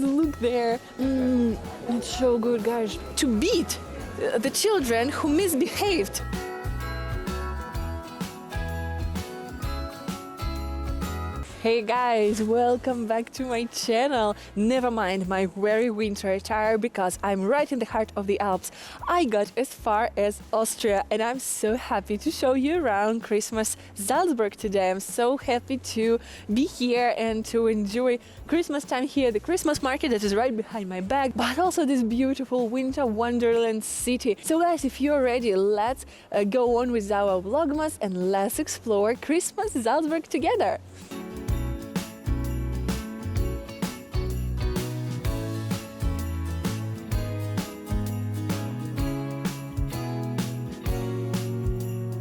look there. It's so good, guys. To beat the children who misbehaved. Hey guys, welcome back to my channel. Never mind my very winter attire because I'm right in the heart of the Alps. I got as far as Austria and I'm so happy to show you around Christmas Salzburg today. I'm so happy to be here and to enjoy Christmas time here, the Christmas market that is right behind my back, but also this beautiful winter wonderland city. So guys, if you're ready, let's go on with our vlogmas and let's explore Christmas Salzburg together.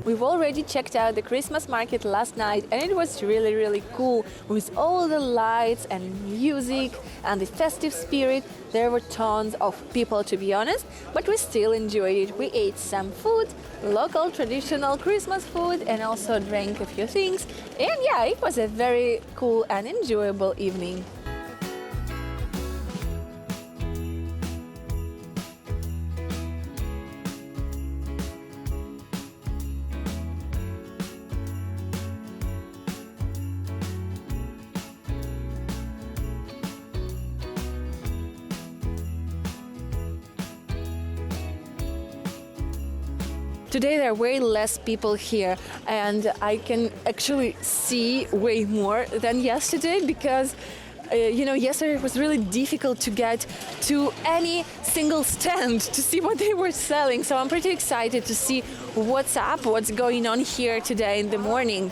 We've already checked out the Christmas market last night and it was really cool with all the lights and music and the festive spirit. There were tons of people, to be honest, but we still enjoyed it. We ate some food, local traditional Christmas food, and also drank a few things. And yeah, it was a very cool and enjoyable evening. Today there are way less people here and I can actually see way more than yesterday because yesterday it was really difficult to get to any single stand to see what they were selling. So I'm pretty excited to see what's up, what's going on here today in the morning.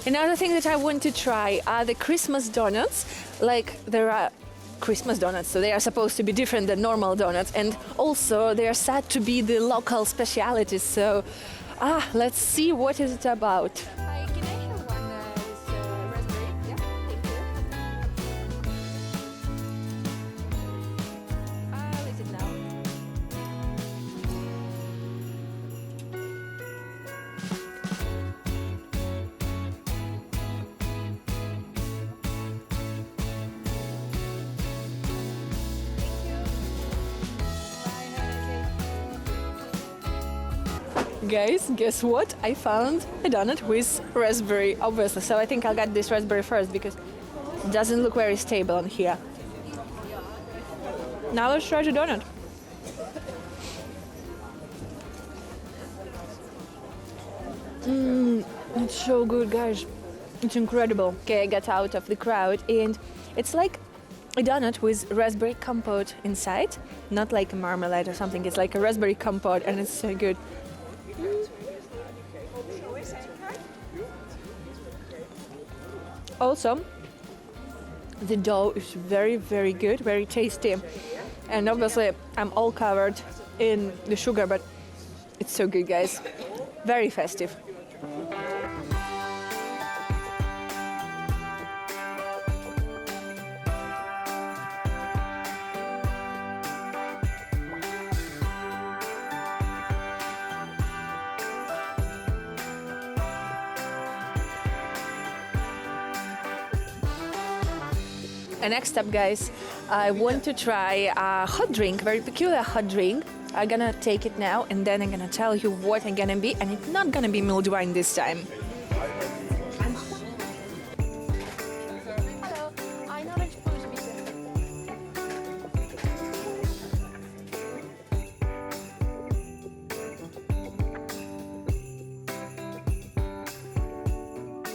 Another thing that I want to try are the Christmas donuts. Like, there are Christmas donuts, so they are supposed to be different than normal donuts, and also they are said to be the local specialities. So, let's see what is it about. Guys, guess what? I found a donut with raspberry, obviously. So I think I'll get this raspberry first because it doesn't look very stable on here. Now let's try the donut. It's so good, guys. It's incredible. Okay, I got out of the crowd and it's like a donut with raspberry compote inside. Not like a marmalade or something. It's like a raspberry compote and it's so good. Also, the dough is very good, very tasty, and obviously I'm all covered in the sugar, but it's so good, guys. Very festive. And next up, guys, I want to try a hot drink, very peculiar hot drink. I'm gonna take it now and then I'm gonna tell you what I'm gonna be, and it's not gonna be mulled wine this time.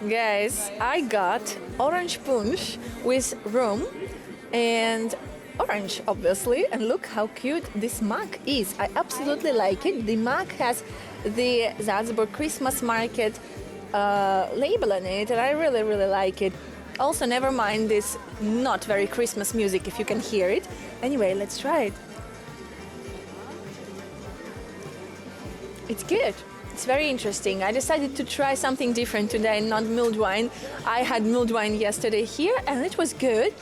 Guys, I got orange punch with rum and orange, obviously, and look how cute this mug is. I absolutely like it. The mug has the Salzburg Christmas market label on it, and I really like it. Also, never mind this not very Christmas music if you can hear it. Anyway, let's try it. It's good. It's very interesting. I decided to try something different today, not mulled wine. I had mulled wine yesterday here and it was good.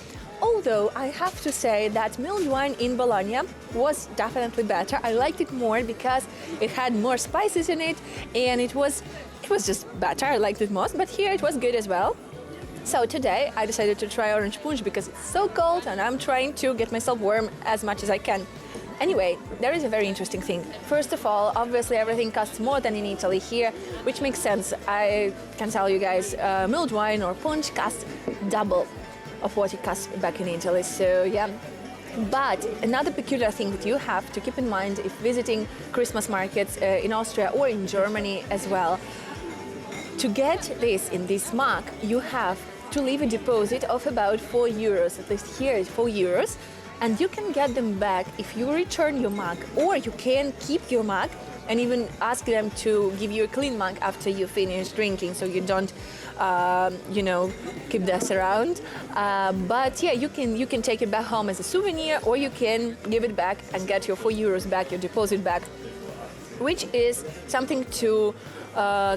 Although I have to say that mulled wine in Bologna was definitely better. I liked it more because it had more spices in it and it was just better. I liked it most, but here it was good as well. So today I decided to try orange punch because it's so cold and I'm trying to get myself warm as much as I can. Anyway, there is a very interesting thing. First of all, obviously everything costs more than in Italy here, which makes sense. I can tell you guys, mulled wine or punch costs double of what it costs back in Italy. So yeah. But another peculiar thing that you have to keep in mind if visiting Christmas markets in Austria or in Germany as well, to get this in this mug, you have to leave a deposit of about 4 euros. At least here it's 4 euros. And you can get them back if you return your mug, or you can keep your mug and even ask them to give you a clean mug after you finish drinking, so you don't, keep this around. But yeah, you can take it back home as a souvenir, or you can give it back and get your 4 euros back, your deposit back, which is something to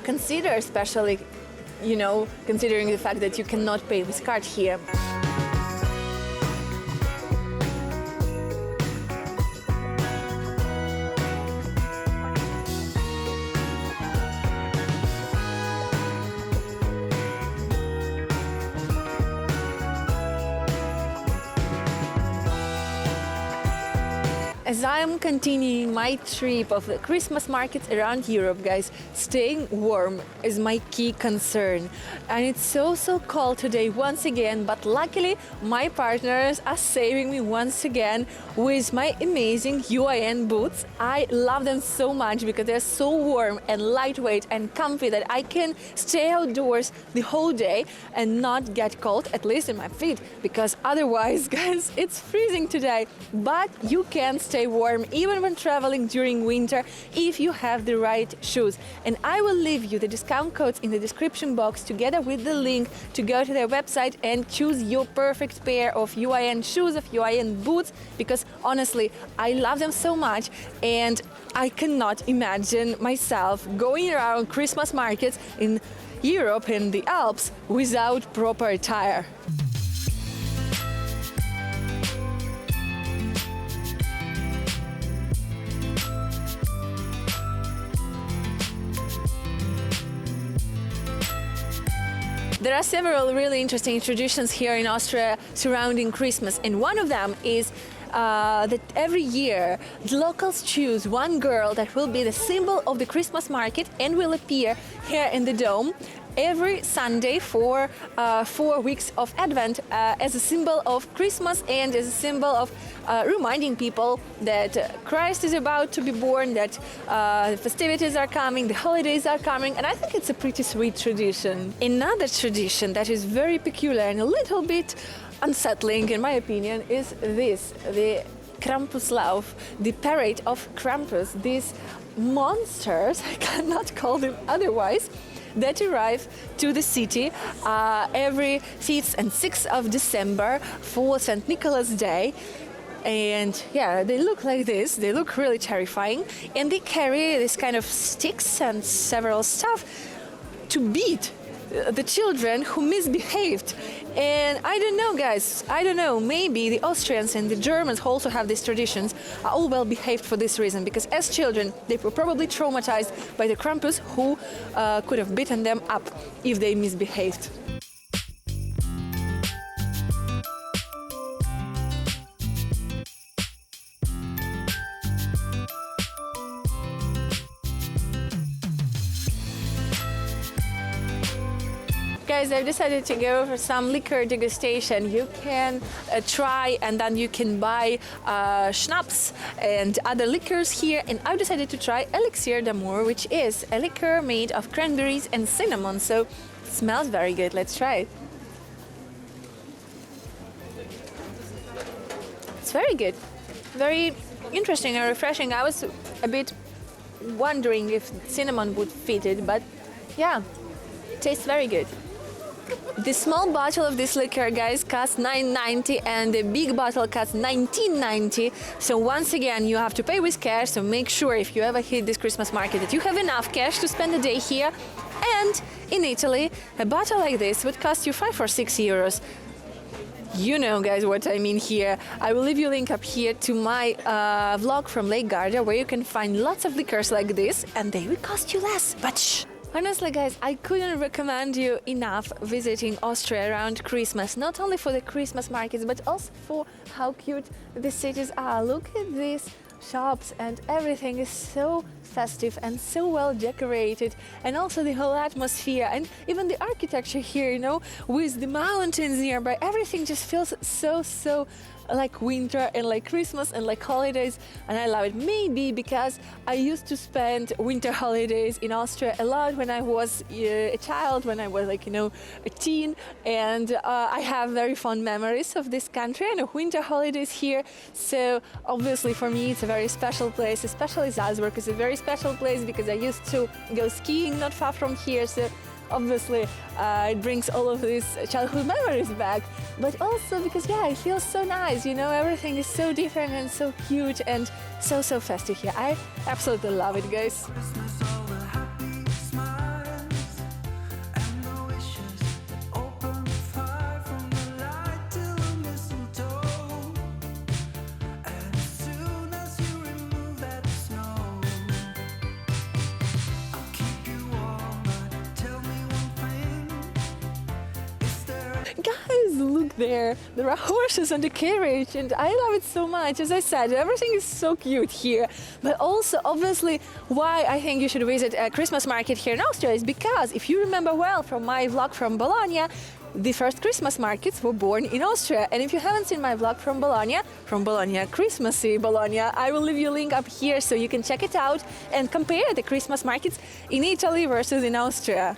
consider, especially, considering the fact that you cannot pay with card here. As I'm continuing my trip of the Christmas markets around Europe, guys, staying warm is my key concern. And it's so cold today once again, but luckily my partners are saving me once again with my amazing UIN boots. I love them so much because they're so warm and lightweight and comfy that I can stay outdoors the whole day and not get cold, at least in my feet, because otherwise, guys, it's freezing today. But you can stay warm even when traveling during winter if you have the right shoes. And I will leave you the discount codes in the description box together with the link to go to their website and choose your perfect pair of UIN shoes, of UIN boots, because honestly, I love them so much and I cannot imagine myself going around Christmas markets in Europe and the Alps without proper attire. There are several really interesting traditions here in Austria surrounding Christmas, and one of them is that every year the locals choose one girl that will be the symbol of the Christmas market and will appear here in the dome every Sunday for 4 weeks of Advent as a symbol of Christmas and as a symbol of reminding people that Christ is about to be born, that the festivities are coming, the holidays are coming, and I think it's a pretty sweet tradition. Another tradition that is very peculiar and a little bit unsettling, in my opinion, is this, the Krampuslauf, the parade of Krampus, these monsters, I cannot call them otherwise, that arrive to the city every 5th and 6th of December for St. Nicholas Day. And yeah, they look like this, they look really terrifying, and they carry this kind of sticks and several stuff to beat the children who misbehaved. And I don't know, guys, I don't know, maybe the Austrians and the Germans who also have these traditions are all well behaved for this reason, because as children they were probably traumatized by the Krampus who could have beaten them up if they misbehaved. Guys, I've decided to go for some liquor degustation. You can try and then you can buy Schnapps and other liquors here. And I've decided to try Elixir d'Amour, which is a liquor made of cranberries and cinnamon. So it smells very good. Let's try it. It's very good. Very interesting and refreshing. I was a bit wondering if cinnamon would fit it, but yeah, it tastes very good. The small bottle of this liquor, guys, costs $9.90 and the big bottle costs $19.90. So once again, you have to pay with cash. So make sure if you ever hit this Christmas market that you have enough cash to spend the day here. And in Italy, a bottle like this would cost you 5 or 6 euros. You know, guys, what I mean here. I will leave you a link up here to my vlog from Lake Garda, where you can find lots of liquors like this, and they will cost you less. But shh! Honestly, guys, I couldn't recommend you enough visiting Austria around Christmas, not only for the Christmas markets, but also for how cute the cities are. Look at these shops, and everything is so festive and so well decorated, and also the whole atmosphere and even the architecture here, you know, with the mountains nearby, everything just feels so like winter and like Christmas and like holidays, and I love it. Maybe because I used to spend winter holidays in Austria a lot when I was a child, when I was like, you know, a teen, and I have very fond memories of this country and of winter holidays here. So obviously for me it's a very special place, especially Salzburg is a very special place because I used to go skiing not far from here. So obviously, it brings all of these childhood memories back, but also because, yeah, it feels so nice, you know, everything is so different and so cute and so festive here. I absolutely love it, guys. Guys, look there are horses on the carriage, and I love it so much. As I said, everything is so cute here, but also obviously why I think you should visit a Christmas market here in Austria is because, if you remember well from my vlog from Bologna, the first Christmas markets were born in Austria. And if you haven't seen my vlog from Bologna, Christmassy Bologna, I will leave you a link up here so you can check it out and compare the Christmas markets in Italy versus in Austria.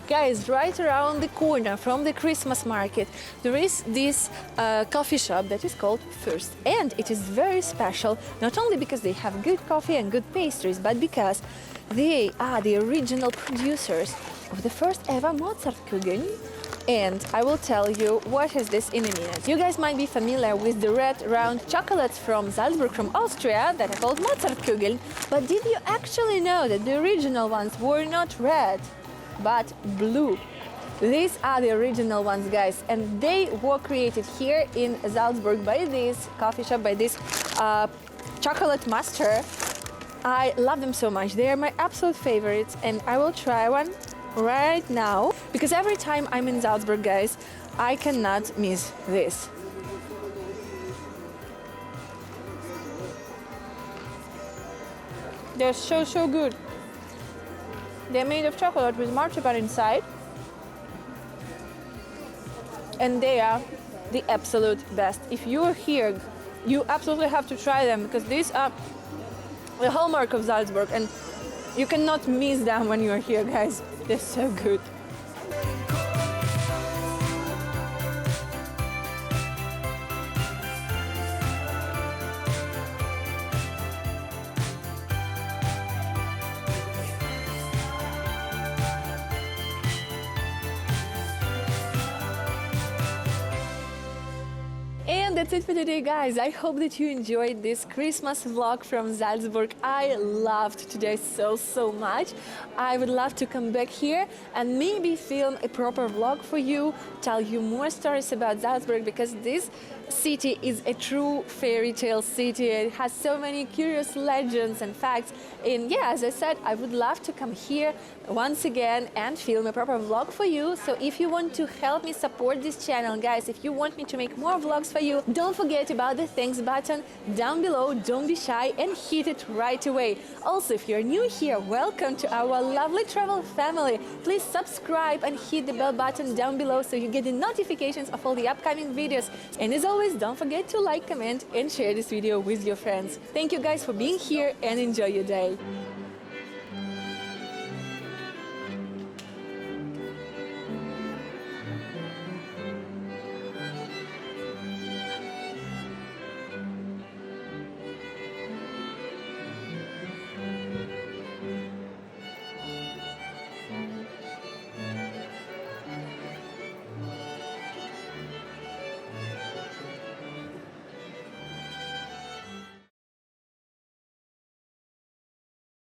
Guys, right around the corner from the Christmas market, there is this coffee shop that is called First. And it is very special, not only because they have good coffee and good pastries, but because they are the original producers of the first ever Mozartkugel. And I will tell you what is this in a minute. You guys might be familiar with the red round chocolates from Salzburg, from Austria, that are called Mozartkugel. But did you actually know that the original ones were not red, but blue? These are the original ones, guys, and they were created here in Salzburg by this coffee shop, by this chocolate master. I love them so much. They are my absolute favorites, and I will try one right now because every time I'm in Salzburg, guys, I cannot miss this. They're so good. They're made of chocolate with marzipan inside, and they are the absolute best. If you're here, you absolutely have to try them because these are the hallmark of Salzburg, and you cannot miss them when you're here, guys. They're so good. And that's it for today, guys. I hope that you enjoyed this Christmas vlog from Salzburg. I loved today so much. I would love to come back here and maybe film a proper vlog for you, tell you more stories about Salzburg, because this city is a true fairy tale city. It has so many curious legends and facts. And yeah, as I said, I would love to come here once again and film a proper vlog for you. So if you want to help me support this channel, guys, if you want me to make more vlogs for you, Don't forget about the thanks button down below, don't be shy and hit it right away. Also, if you're new here, welcome to our lovely travel family. Please subscribe and hit the bell button down below so you get the notifications of all the upcoming videos. And as always, don't forget to like, comment and share this video with your friends. Thank you guys for being here and enjoy your day.